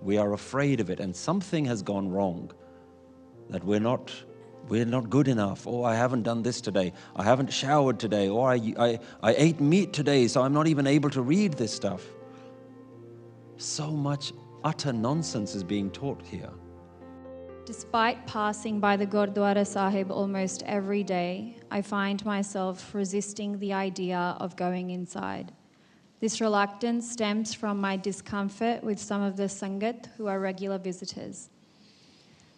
We are afraid of it, and something has gone wrong, that we're not good enough. Oh, I haven't done this today. I haven't showered today. Or I ate meat today, so I'm not even able to read this stuff. So much utter nonsense is being taught here. Despite passing by the Gurdwara Sahib almost every day, I find myself resisting the idea of going inside. This reluctance stems from my discomfort with some of the SANGAT who are regular visitors.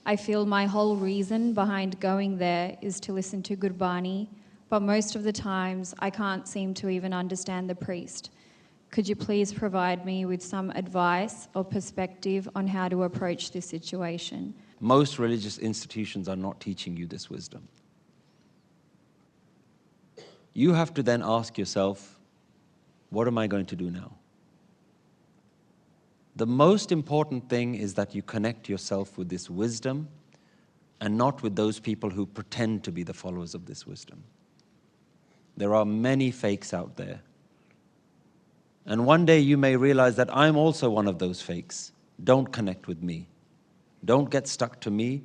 I feel my whole reason behind going there is to listen to Gurbani, but most of the times I can't seem to even understand the priest. Could you please provide me with some advice or perspective on how to approach this situation? Most religious institutions are not teaching you this wisdom. You have to then ask yourself, what am I going to do now? The most important thing is that you connect yourself with this wisdom and not with those people who pretend to be the followers of this wisdom. There are many fakes out there. And one day you may realize that I'm also one of those fakes. Don't connect with me. Don't get stuck to me.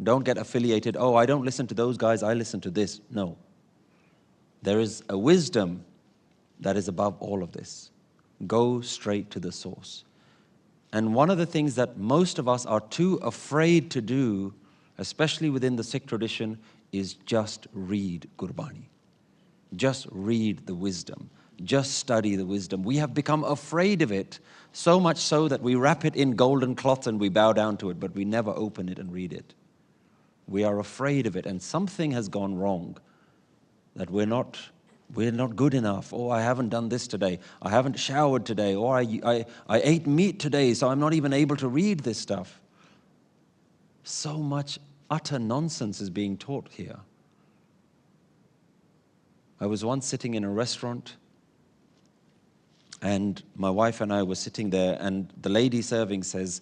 Don't get affiliated. Oh, I don't listen to those guys, I listen to this. No. There is a wisdom that is above all of this. Go straight to the source. And one of the things that most of us are too afraid to do, especially within the Sikh tradition, is just read Gurbani. Just read the wisdom. Just study the wisdom. We have become afraid of it, so much so that we wrap it in golden cloth and we bow down to it, but we never open it and read it. We are afraid of it, and something has gone wrong, that we're not good enough. Oh, I haven't done this today. I haven't showered today. Or I ate meat today, so I'm not even able to read this stuff. So much utter nonsense is being taught here. I was once sitting in a restaurant, and my wife and I were sitting there, and the lady serving says,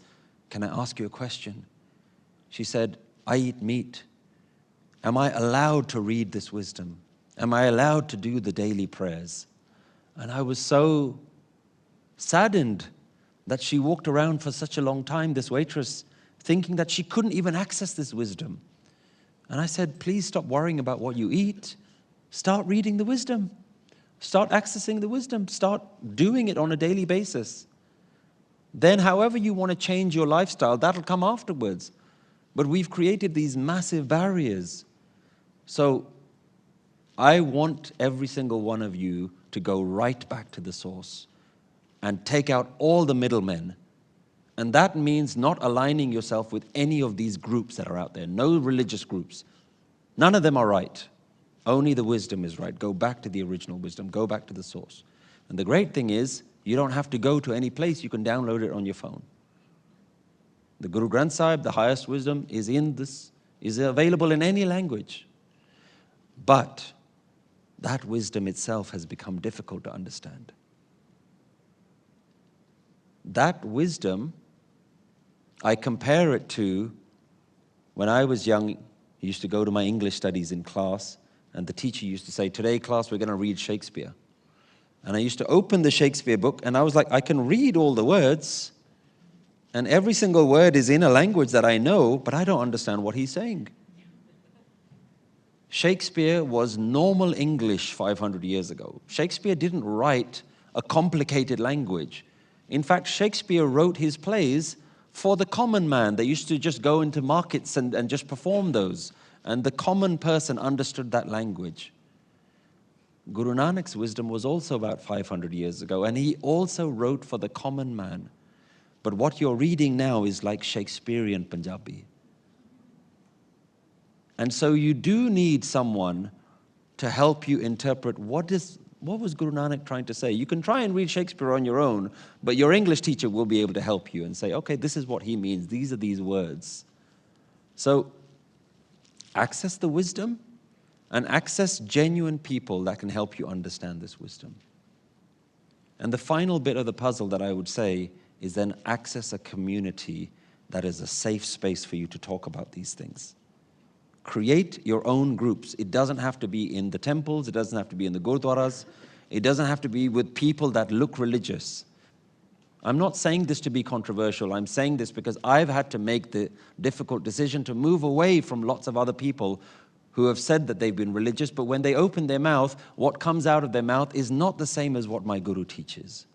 "Can I ask you a question?" She said, "I eat meat. Am I allowed to read this wisdom? Am I allowed to do the daily prayers?" And I was so saddened that she walked around for such a long time, this waitress, thinking that she couldn't even access this wisdom. And I said, please stop worrying about what you eat. Start reading the wisdom. Start accessing the wisdom. Start doing it on a daily basis. Then however you want to change your lifestyle, that'll come afterwards. But we've created these massive barriers. So I want every single one of you to go right back to the source and take out all the middlemen. And that means not aligning yourself with any of these groups that are out there. No religious groups. None of them are right. Only the wisdom is right. Go back to the original wisdom. Go back to the source. And the great thing is, you don't have to go to any place. You can download it on your phone. The Guru Granth Sahib, the highest wisdom, is available in any language. But that wisdom itself has become difficult to understand. That wisdom, I compare it to when I was young. I used to go to my English studies in class, and the teacher used to say, today class we're going to read Shakespeare. And I used to open the Shakespeare book, and I was like, I can read all the words, and every single word is in a language that I know, but I don't understand what he's saying. Shakespeare was normal English 500 years ago. Shakespeare didn't write a complicated language. In fact, Shakespeare wrote his plays for the common man. They used to just go into markets and just perform those. And the common person understood that language. Guru Nanak's wisdom was also about 500 years ago, and he also wrote for the common man. But what you're reading now is like Shakespearean Punjabi. And so you do need someone to help you interpret what was Guru Nanak trying to say. You can try and read Shakespeare on your own, but your English teacher will be able to help you and say, okay, this is what he means. These are these words. So access the wisdom and access genuine people that can help you understand this wisdom. And the final bit of the puzzle that I would say is then access a community that is a safe space for you to talk about these things. Create your own groups. It doesn't have to be in the temples. It doesn't have to be in the Gurdwaras. It doesn't have to be with people that look religious. I'm not saying this to be controversial. I'm saying this because I've had to make the difficult decision to move away from lots of other people who have said that they've been religious, but when they open their mouth, what comes out of their mouth is not the same as what my guru teaches.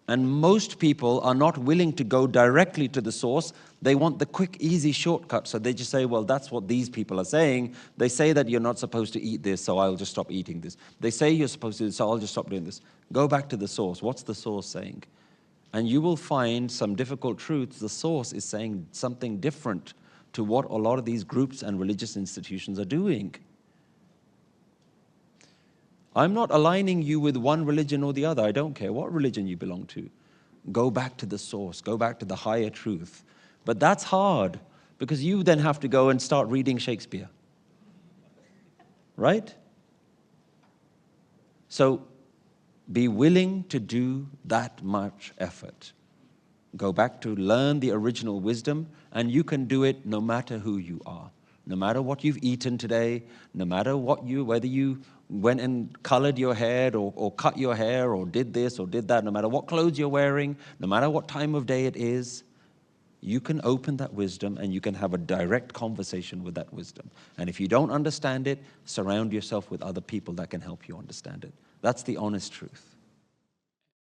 And most people are not willing to go directly to the source. They want the quick, easy shortcut. So they just say, well, that's what these people are saying. They say that you're not supposed to eat this, so I'll just stop eating this. They say you're supposed to do this, so I'll just stop doing this. Go back to the source. What's the source saying? And you will find some difficult truths. The source is saying something different to what a lot of these groups and religious institutions are doing. I'm not aligning you with one religion or the other. I don't care what religion you belong to. Go back to the source. Go back to the higher truth. But that's hard because you then have to go and start reading Shakespeare. Right? So be willing to do that much effort. Go back to learn the original wisdom, and you can do it no matter who you are. No matter what you've eaten today, no matter whether you went and colored your hair or cut your hair or did this or did that, no matter what clothes you're wearing, no matter what time of day it is, you can open that wisdom and you can have a direct conversation with that wisdom. And if you don't understand it, surround yourself with other people that can help you understand it. That's the honest truth.